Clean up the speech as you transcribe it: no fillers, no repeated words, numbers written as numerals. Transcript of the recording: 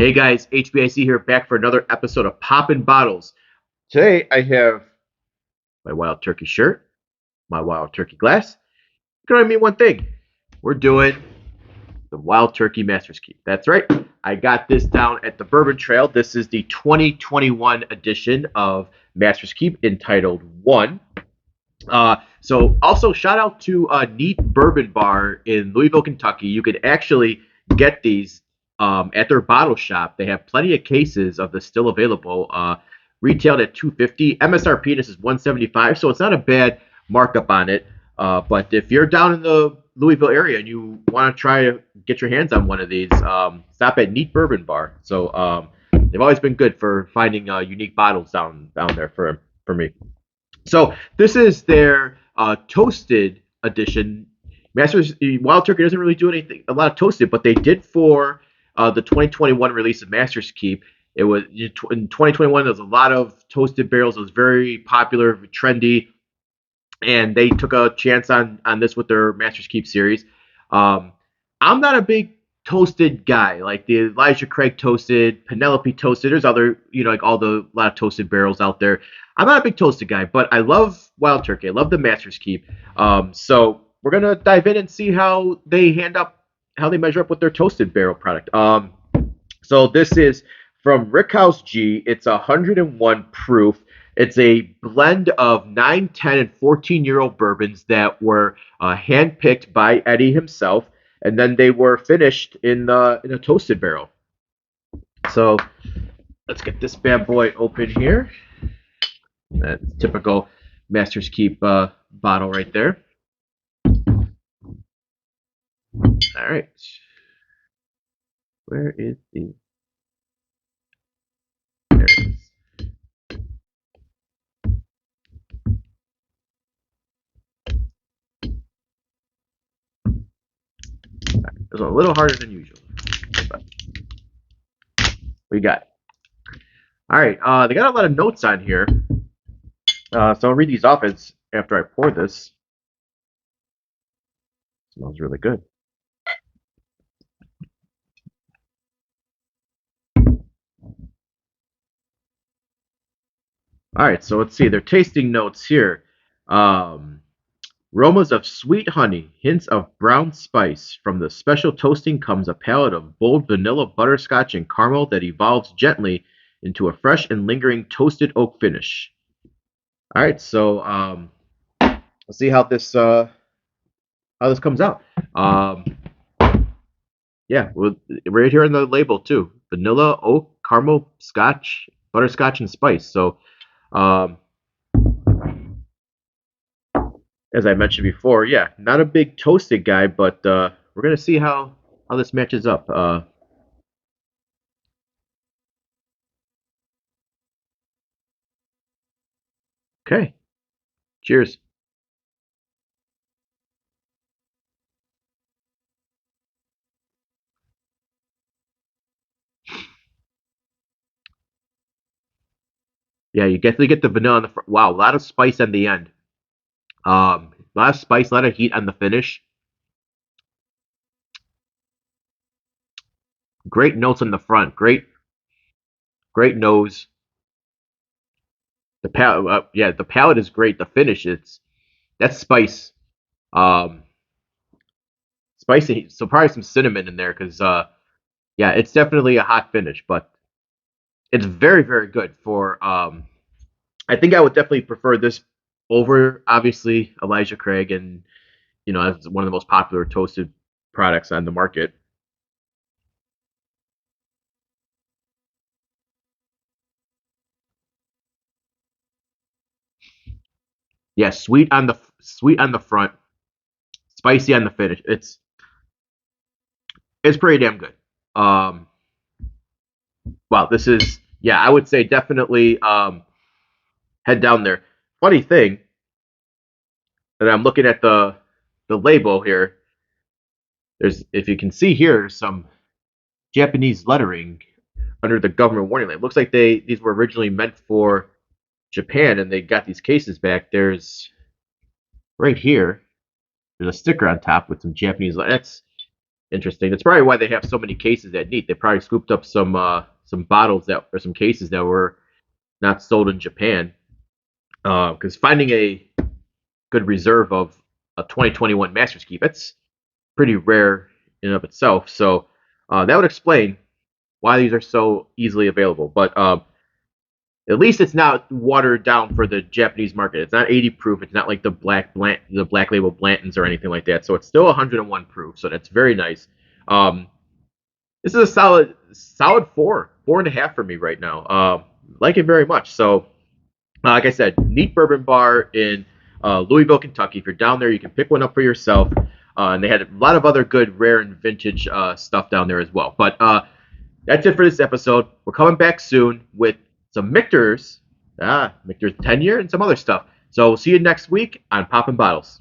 Hey guys, HBIC here, back for another episode of Poppin' Bottles. Today I have my Wild Turkey shirt, my Wild Turkey glass. You can only mean one thing. We're doing the Wild Turkey Master's Keep. That's right. I got this down at the Bourbon Trail. This is the 2021 edition of Master's Keep entitled One. So also shout out to Neat Bourbon Bar in Louisville, Kentucky. You can actually get these at their bottle shop. They have plenty of cases of this still available. Retailed at 250. MSRP this is 175, so it's not a bad markup on it. But if you're down in the Louisville area and you want to try to get your hands on one of these, stop at Neat Bourbon Bar. So they've always been good for finding unique bottles down there for me. So this is their toasted edition. Masters Wild Turkey doesn't really do anything a lot of toasted, but they did for the 2021 release of Masters Keep. It was in 2021. There was a lot of toasted barrels. It was very popular, trendy, and they took a chance on this with their Masters Keep series. I'm not a big toasted guy, like the Elijah Craig toasted, Penelope toasted. There's other, like all the lot of toasted barrels out there. I'm not a big toasted guy, but I love Wild Turkey. I love the Masters Keep. So we're gonna dive in and see how they measure up with their toasted barrel product. So this is from Rickhouse G. It's 101 proof. It's a blend of 9, 10, and 14-year-old bourbons that were handpicked by Eddie himself, and then they were finished in a toasted barrel. So let's get this bad boy open here. That typical Master's Keep bottle right there. All right. Where is the? There it is. It was a little harder than usual, but we got it. All right. They got a lot of notes on here, so I'll read these off as after I pour this. Smells really good. All right, so let's see. Their tasting notes here. Aromas of sweet honey, hints of brown spice. From the special toasting comes a palette of bold vanilla, butterscotch, and caramel that evolves gently into a fresh and lingering toasted oak finish. All right, so let's see how this comes out. Yeah, well, right here in the label too: vanilla, oak, caramel, scotch, butterscotch, and spice. So um, as I mentioned before, yeah, not a big toasted guy, but we're gonna see how this matches up. Okay, cheers. Yeah, you definitely get the vanilla on the front. Wow, a lot of spice on the end. A lot of spice, a lot of heat on the finish. Great notes on the front. Great nose. The palate, yeah, the palate is great. The finish, that's spice. Um, Spicy. So probably some cinnamon in there because yeah, it's definitely a hot finish, but it's very very good for. I think I would definitely prefer this over obviously Elijah Craig, and as one of the most popular toasted products on the market. Yeah, sweet on the front, spicy on the finish. It's pretty damn good. Um, wow, this is, yeah, I would say definitely head down there. Funny thing that I'm looking at the label here. There's, if you can see here, some Japanese lettering under the government warning label. It looks like these were originally meant for Japan, and they got these cases back. There's right here. There's a sticker on top with some Japanese. That's interesting. That's probably why they have so many cases at Neat. They probably scooped up some bottles that or some cases that were not sold in Japan. Because finding a good reserve of a 2021 Masters Keep, it's pretty rare in and of itself. So that would explain why these are so easily available. But at least it's not watered down for the Japanese market. It's not 80 proof. It's not like the black label Blantons or anything like that. So it's still 101 proof. So that's very nice. Um, this is a solid 4.5 for me right now. Like it very much. So like I said, Neat Bourbon Bar in Louisville, Kentucky. If you're down there, you can pick one up for yourself. And they had a lot of other good rare and vintage stuff down there as well. But that's it for this episode. We're coming back soon with some Michter's 10 year and some other stuff. So we'll see you next week on Poppin' Bottles.